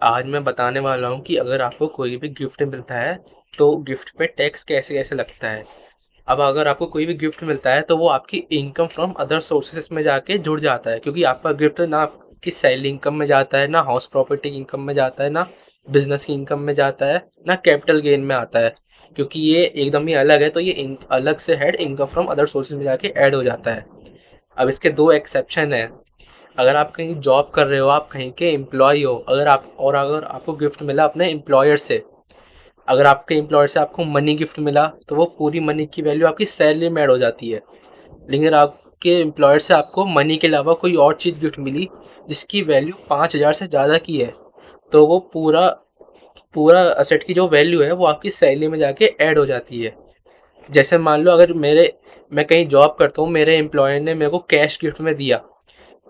आज मैं बताने वाला हूँ कि अगर आपको कोई भी गिफ्ट मिलता है तो गिफ्ट पे टैक्स कैसे कैसे लगता है। अब अगर आपको कोई भी गिफ्ट मिलता है तो वो आपकी इनकम फ्रॉम अदर सोर्सेस में जाके जुड़ जाता है, क्योंकि आपका गिफ्ट ना आपकी सैलरी इनकम में जाता है, ना हाउस प्रॉपर्टी इनकम में जाता है, ना बिजनेस की इनकम में जाता है, ना कैपिटल गेन में आता है। क्योंकि ये एकदम ही अलग है, तो ये अलग से head income from other sources में जाके ऐड हो जाता है। अब इसके दो एक्सेप्शन है। अगर आप कहीं जॉब कर रहे हो, आप कहीं के एम्प्लॉय हो, अगर आपको गिफ्ट मिला अपने एम्प्लॉयर से, अगर आपके एम्प्लॉयर से आपको मनी गिफ्ट मिला तो वो पूरी मनी की वैल्यू आपकी सैलरी में ऐड हो जाती है। लेकिन अगर आपके एम्प्लॉयर से आपको मनी के अलावा कोई और चीज गिफ्ट मिली जिसकी वैल्यू 5,000 से ज्यादा की है, तो वो पूरा पूरा असेट की जो वैल्यू है वो आपकी सैलरी में जाके ऐड हो जाती है। जैसे मान लो, अगर मैं कहीं जॉब करता हूँ, मेरे एम्प्लॉयर ने मेरे को कैश गिफ्ट में दिया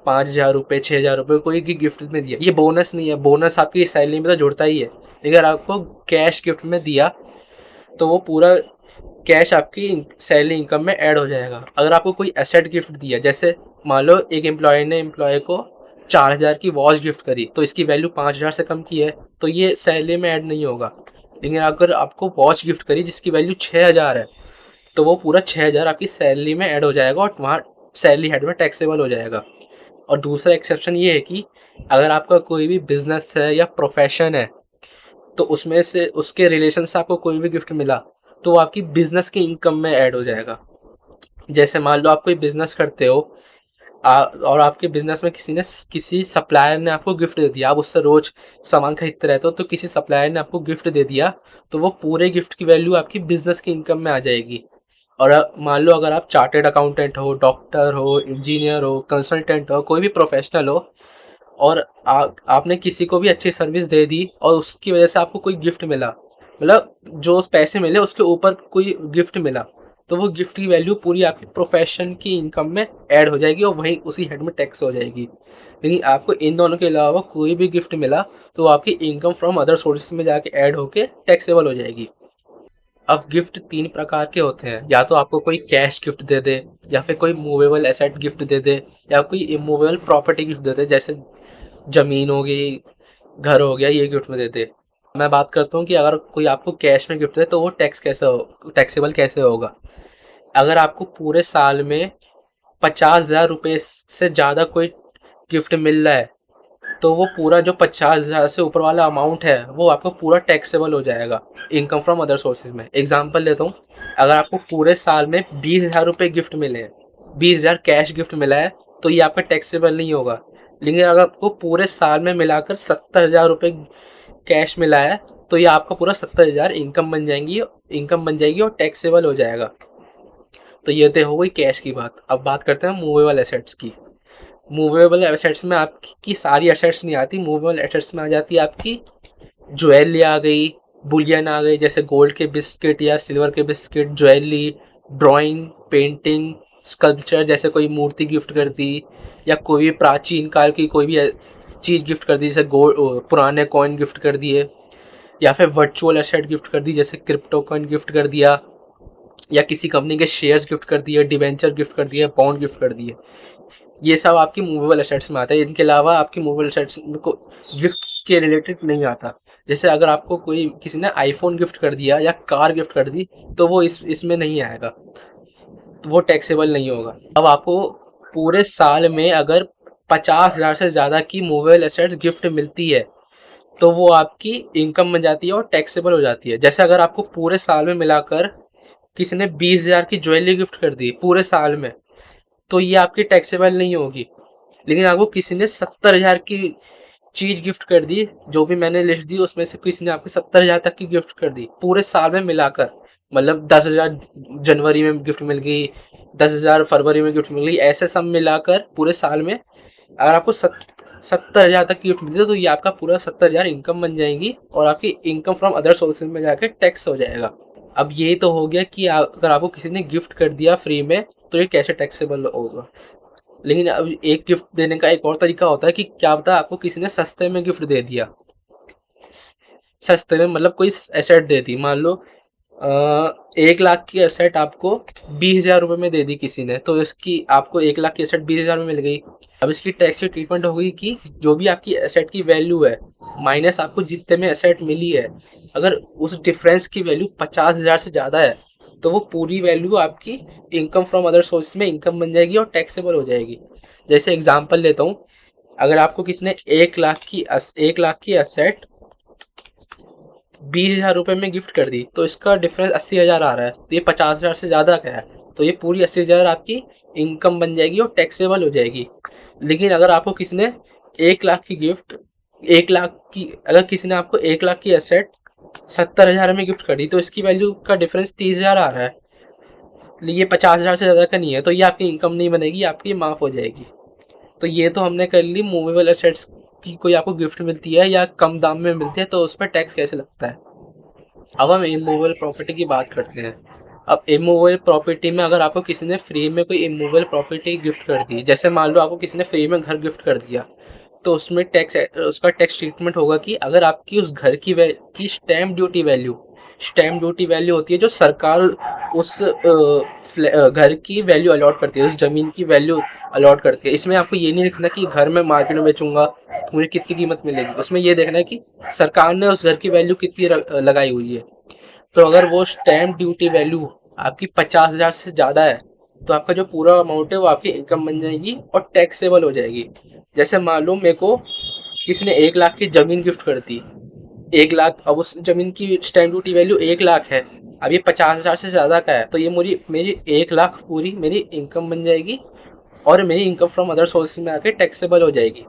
5,000 रुपये, 6,000 रुपये कोई भी गिफ्ट में दिया। ये बोनस नहीं है, बोनस आपकी सैलरी में तो जुड़ता ही है, लेकिन अगर आपको कैश गिफ्ट में दिया तो वो पूरा कैश आपकी सैलरी इनकम में ऐड हो जाएगा। अगर आपको कोई एसेट गिफ्ट दिया, जैसे मान लो एक एम्प्लॉय ने एम्प्लॉय को 4,000 की वॉच गिफ्ट करी, तो इसकी वैल्यू 5,000 से कम की है, तो ये सैलरी में ऐड नहीं होगा। लेकिन अगर आपको वॉच गिफ्ट करी जिसकी वैल्यू 6,000 है, तो वो पूरा 6,000 आपकी सैलरी में ऐड हो जाएगा और वहाँ सैलरी हेड में टैक्सेबल हो जाएगा। और दूसरा एक्सेप्शन ये है कि अगर आपका कोई भी बिजनेस है या प्रोफेशन है, तो उसमें से उसके रिलेशन से आपको कोई भी गिफ्ट मिला तो वो आपकी बिजनेस की इनकम में ऐड हो जाएगा। जैसे मान लो आप कोई बिजनेस करते हो, और आपके बिजनेस में किसी सप्लायर ने आपको गिफ्ट दे दिया, आप उससे रोज सामान खरीदते रहते हो, तो किसी सप्लायर ने आपको गिफ्ट दे दिया, तो वो पूरे गिफ्ट की वैल्यू आपकी बिजनेस की इनकम में आ जाएगी। और मान लो अगर आप चार्टेड अकाउंटेंट हो, डॉक्टर हो, इंजीनियर हो, कंसल्टेंट हो, कोई भी प्रोफेशनल हो, और आपने किसी को भी अच्छी सर्विस दे दी और उसकी वजह से आपको कोई गिफ्ट मिला, मतलब जो उस पैसे मिले उसके ऊपर कोई गिफ्ट मिला, तो वो गिफ्ट की वैल्यू पूरी आपकी प्रोफेशन की इनकम में ऐड हो जाएगी और वहीं उसी हेड में टैक्स हो जाएगी। लेकिन आपको इन दोनों के अलावा कोई भी गिफ्ट मिला तो वो आपकी इनकम फ्रॉम अदर सोर्सेज में जाके ऐड होके टैक्सेबल हो जाएगी। अब गिफ्ट तीन प्रकार के होते हैं, या तो आपको कोई कैश गिफ्ट दे दे, या फिर कोई मूवेबल एसेट गिफ्ट दे दे, या कोई इमूवेबल प्रॉपर्टी गिफ्ट दे दे, जैसे जमीन हो गई, घर हो गया, ये गिफ्ट में देते। मैं बात करता हूँ कि अगर कोई आपको कैश में गिफ्ट दे तो वो टैक्सेबल कैसे होगा। अगर आपको पूरे साल में 50,000 रुपये से ज्यादा कोई गिफ्ट मिल रहा है, तो वो पूरा जो 50,000 से ऊपर वाला अमाउंट है वो आपको पूरा टैक्सेबल हो जाएगा इनकम फ्रॉम अदर सोर्सेज में। एग्जाम्पल देता हूँ, अगर आपको पूरे साल में 20,000 रुपये गिफ्ट मिले हैं, 20,000 कैश गिफ्ट मिला है, तो ये आपका टैक्सेबल नहीं होगा। लेकिन अगर आपको पूरे साल में मिलाकर 70,000 रुपये कैश मिला है, तो ये आपका पूरा 70,000 इनकम बन जाएगी और टैक्सेबल हो जाएगा। तो ये तो हो गई कैश की बात। अब बात करते हैं मूवेबल एसेट्स की। मूवेबल एसेट्स में आपकी सारी एसेट्स नहीं आती, मूवेबल एसेट्स में आ जाती है आपकी ज्वेलरी आ गई, बुलियन आ गई, जैसे गोल्ड के बिस्किट या सिल्वर के biscuit, jewellery, drawing, painting, sculpture, जैसे कोई मूर्ति गिफ्ट कर दी, या कोई भी प्राचीन काल की कोई भी चीज गिफ्ट कर दी, जैसे गोल्ड पुराने कॉइन गिफ्ट कर दिए, या फिर वर्चुअल एसेट गिफ्ट कर दी, जैसे क्रिप्टो कॉइन गिफ्ट कर दिया, या किसी कंपनी के शेयर्स गिफ्ट कर दिए, डिवेंचर गिफ्ट कर दिए, बॉन्ड गिफ्ट कर दिए। ये सब आपकी मूवेबल एसेट्स में आता है। इनके अलावा आपकी मूवेबल एसेट्स को गिफ्ट के रिलेटेड नहीं आता। जैसे अगर आपको कोई किसी ने आईफोन गिफ्ट कर दिया या कार गिफ्ट कर दी, तो वो इसमें नहीं आएगा, तो वो टैक्सेबल नहीं होगा। अब आपको पूरे साल में अगर 50,000 से ज्यादा की मूवेबल एसेट्स गिफ्ट मिलती है, तो वो आपकी इनकम में जाती है और टैक्सेबल हो जाती है। जैसे अगर आपको पूरे साल में मिलाकर किसी ने 20,000 की ज्वेलरी गिफ्ट कर दी पूरे साल में, तो ये आपकी टैक्सेबल नहीं होगी। लेकिन आपको किसी ने 70,000 की चीज गिफ्ट कर दी, जो भी मैंने लिस्ट दी उसमें से किसी ने आपको 70,000 तक की गिफ्ट कर दी पूरे साल में मिलाकर, मतलब 10,000 जनवरी में गिफ्ट मिल गई, 10,000 फरवरी में गिफ्ट मिल गई, ऐसे सब मिलाकर पूरे साल में अगर आपको 70,000 तक की गिफ्ट मिलती है, तो ये आपका पूरा 70,000 इनकम बन जाएगी और आपकी इनकम फ्रॉम अदर सोर्सेज में जाकर टैक्स हो जाएगा। अब ये तो हो गया कि अगर आपको किसी ने गिफ्ट कर दिया फ्री में तो ये कैसे टैक्सेबल होगा। लेकिन अब एक गिफ्ट देने का एक और तरीका होता है कि क्या पता आपको किसी ने सस्ते में गिफ्ट दे दिया, सस्ते में मतलब कोई एसेट दे दी। मान लो 1 लाख की एसेट आपको 20,000 रुपये में दे दी किसी ने, तो इसकी आपको 1 लाख की एसेट 20,000 में मिल गई। अब इसकी टैक्स की ट्रीटमेंट हो गई कि जो भी आपकी एसेट की वैल्यू है माइनस आपको जितने में एसेट मिली है, अगर उस डिफरेंस की वैल्यू 50,000 से ज्यादा है तो वो पूरी वैल्यू आपकी इनकम फ्रॉम अदर सोर्स में इनकम बन जाएगी और टैक्सेबल हो जाएगी। जैसे एग्जांपल लेता हूँ, अगर आपको किसी ने 1 लाख की एसेट 20,000 रुपये में गिफ्ट कर दी, तो इसका डिफरेंस 80,000 आ रहा है, तो ये 50,000 से ज्यादा का है, तो ये पूरी 80,000 आपकी इनकम बन जाएगी और टैक्सेबल हो जाएगी। लेकिन अगर आपको किसी ने 1 लाख की गिफ्ट 1 लाख की अगर किसी ने आपको 1 लाख की एसेट 70,000 में गिफ्ट कर दी, तो इसकी वैल्यू का डिफरेंस 30,000 आ रहा है, ये 50,000 से ज्यादा का नहीं है, तो ये आपकी इनकम नहीं बनेगी, आपकी माफ हो जाएगी। तो ये तो हमने कर ली मूवेबल एसेट्स की, कोई आपको गिफ्ट मिलती है या कम दाम में मिलती है तो उस पर टैक्स कैसे लगता है। अब हम इमूवेबल प्रॉपर्टी की बात करते हैं। अब इमूवेबल प्रॉपर्टी में अगर आपको किसी ने फ्री में कोई इमूवेबल प्रॉपर्टी गिफ्ट कर दी, जैसे मान लो आपको किसी ने फ्री में घर गिफ्ट कर दिया, तो उसमें उसका टैक्स ट्रीटमेंट होगा कि अगर आपकी उस घर की स्टैम्प ड्यूटी वैल्यू होती है जो सरकार उस घर की वैल्यू अलॉट करती है, उस जमीन की वैल्यू अलॉट करती है। इसमें आपको ये नहीं लिखना कि घर में मार्केट में बेचूंगा तो मुझे कितनी कीमत मिलेगी, उसमें ये देखना है कि सरकार ने उस घर की वैल्यू कितनी लगाई हुई है। तो अगर वो स्टैम्प ड्यूटी वैल्यू आपकी 50,000 से ज्यादा है, तो आपका जो पूरा अमाउंट है वो आपकी इनकम बन जाएगी और टैक्सेबल हो जाएगी। जैसे मालूम मेरे को किसी ने 1 लाख की जमीन गिफ्ट कर दी, 1 लाख, अब उस जमीन की स्टैम्प ड्यूटी वैल्यू 1 लाख है, अब ये 50,000 से ज्यादा का है, तो ये मेरी मेरी 1 लाख पूरी मेरी इनकम बन जाएगी और मेरी इनकम फ्रॉम अदर सोर्स में आके टैक्सेबल हो जाएगी।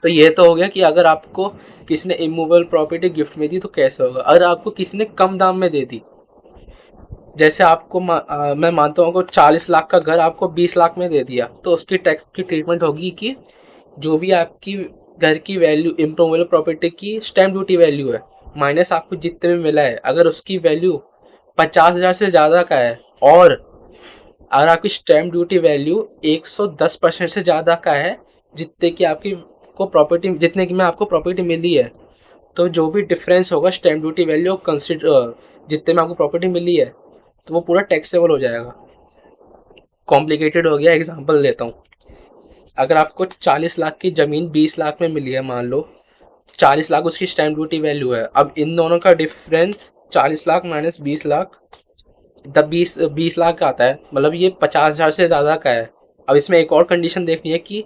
तो ये तो हो गया कि अगर आपको किसी ने इमूवेबल प्रॉपर्टी गिफ्ट में दी तो कैसे होगा। अगर आपको किसी ने कम दाम में दे दी, जैसे मैं मानता हूँ 40 लाख का घर आपको 20 लाख में दे दिया, तो उसकी टैक्स की ट्रीटमेंट होगी कि जो भी आपकी घर की वैल्यू इम्प्रूवेबल प्रॉपर्टी की स्टैम्प ड्यूटी वैल्यू है माइनस आपको जितने में मिला है, अगर उसकी वैल्यू 50,000 से ज्यादा का है और अगर आपकी स्टैम्प ड्यूटी वैल्यू 110% से ज्यादा का है जितने की आपकी को प्रॉपर्टी जितने की में आपको प्रॉपर्टी मिली है, तो जो भी डिफरेंस होगा स्टैम्प ड्यूटी वैल्यू कंसिडर जितने में आपको प्रॉपर्टी मिली है, तो वो पूरा टैक्सेबल हो जाएगा। कॉम्प्लिकेटेड हो गया, एग्जांपल देता हूँ। अगर आपको 40 लाख की जमीन 20 लाख में मिली है, मान लो 40 लाख उसकी स्टैम्प ड्यूटी वैल्यू है, अब इन दोनों का डिफरेंस 40 लाख माइनस 20 लाख, तब बीस लाख का आता है, मतलब ये 50,000 से ज्यादा का है। अब इसमें एक और कंडीशन देखनी है कि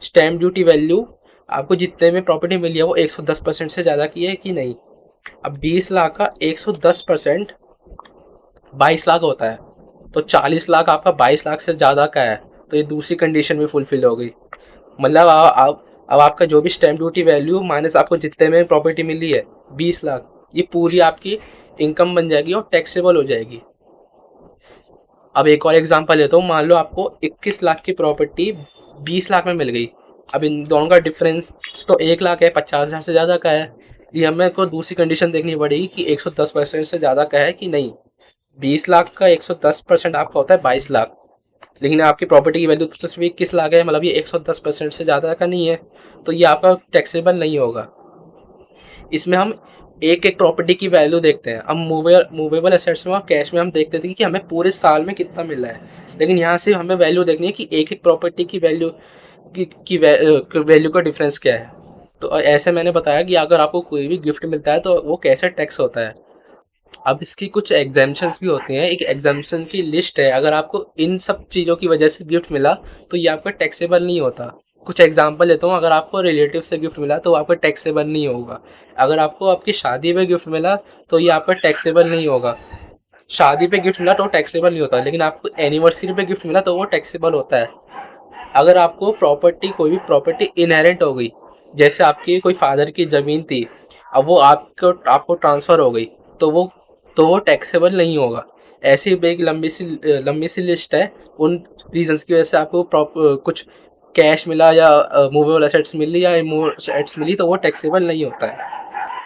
स्टैम्प ड्यूटी वैल्यू आपको जितने में प्रॉपर्टी मिली है वो 110% से ज्यादा की है कि नहीं। अब 20 लाख का 110% 22 लाख होता है, तो 40 लाख आपका 22 लाख से ज्यादा का है, तो ये दूसरी कंडीशन भी फुलफिल हो गई। मतलब अब आपका जो भी स्टैम्प ड्यूटी वैल्यू माइनस आपको जितने में प्रॉपर्टी मिली है 20 लाख, ये पूरी आपकी इनकम बन जाएगी और टैक्सेबल हो जाएगी। अब एक और एग्जांपल लेता हूँ, मान लो आपको 21 लाख की प्रॉपर्टी 20 लाख में मिल गई। अब इन दोनों का डिफरेंस तो 1 लाख है, 50,000 से ज्यादा का है, ये हमें को दूसरी कंडीशन देखनी पड़ेगी कि 110% से ज्यादा का है कि नहीं। 20 लाख का 110% आपका होता है 22 लाख, लेकिन आपकी प्रॉपर्टी की वैल्यू तो सिर्फ 21 लाख है, मतलब ये 110% से ज्यादा का नहीं है, तो ये आपका टैक्सेबल नहीं होगा। इसमें हम एक एक प्रॉपर्टी की वैल्यू देखते हैं। अब मूवेबल एसेट्स में और कैश में हम देखते थे कि हमें पूरे साल में कितना मिला है, लेकिन यहाँ से हमें वैल्यू देखनी है कि एक एक प्रॉपर्टी की वैल्यू की वैल्यू का डिफरेंस क्या है। तो ऐसे मैंने बताया कि अगर आपको कोई भी गिफ्ट मिलता है तो वो कैसे टैक्स होता है। अब इसकी कुछ एग्जाम्पशंस भी होती हैं, एक एग्जाम्पशन की लिस्ट है। अगर आपको इन सब चीज़ों की वजह से गिफ्ट मिला तो ये आपका टैक्सेबल नहीं होता। कुछ एग्जांपल लेता हूँ, अगर आपको रिलेटिव से गिफ्ट मिला तो आपका टैक्सेबल नहीं होगा। अगर आपको आपकी शादी पे गिफ्ट मिला तो ये आपका टैक्सेबल नहीं होगा। शादी पे गिफ्ट मिला तो टैक्सेबल नहीं होता, लेकिन आपको एनिवर्सरी पे गिफ्ट मिला तो वो टैक्सेबल होता है। अगर आपको कोई भी प्रॉपर्टी इनहेरेंट हो गई, जैसे आपकी कोई फादर की जमीन थी, अब वो आपको ट्रांसफर हो गई, तो वो टैक्सेबल नहीं होगा। ऐसी एक लंबी सी लिस्ट है उन रीजंस की वजह से आपको कुछ कैश मिला या मूवेबल एसेट्स मिली या इमूवेबल एसेट्स मिली तो वो टैक्सेबल नहीं होता है।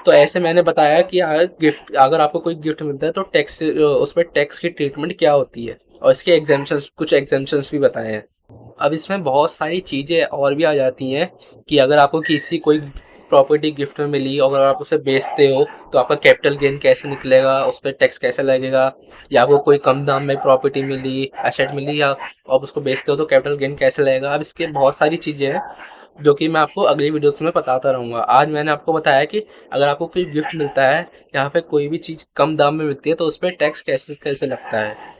तो ऐसे मैंने बताया कि अगर आपको कोई गिफ्ट मिलता है तो उस पर टैक्स की ट्रीटमेंट क्या होती है, और इसके कुछ एग्जाम्पशंस भी बताए हैं। अब इसमें बहुत सारी चीज़ें और भी आ जाती हैं कि अगर आपको किसी कोई प्रॉपर्टी गिफ्ट में मिली और अगर आप उसे बेचते हो तो आपका कैपिटल गेन कैसे निकलेगा, उस पर टैक्स कैसे लगेगा, या आपको कोई कम दाम में प्रॉपर्टी मिली, एसेट मिली, या आप उसको बेचते हो तो कैपिटल गेन कैसे लगेगा। अब इसके बहुत सारी चीजें हैं जो कि मैं आपको अगली वीडियोस में बताता रहूंगा। आज मैंने आपको बताया कि अगर आपको कोई गिफ्ट मिलता है यहाँ पे कोई भी चीज कम दाम में मिलती है तो उस पर टैक्स कैसे कैसे लगता है।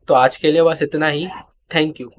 तो आज के लिए बस इतना ही। Thank you.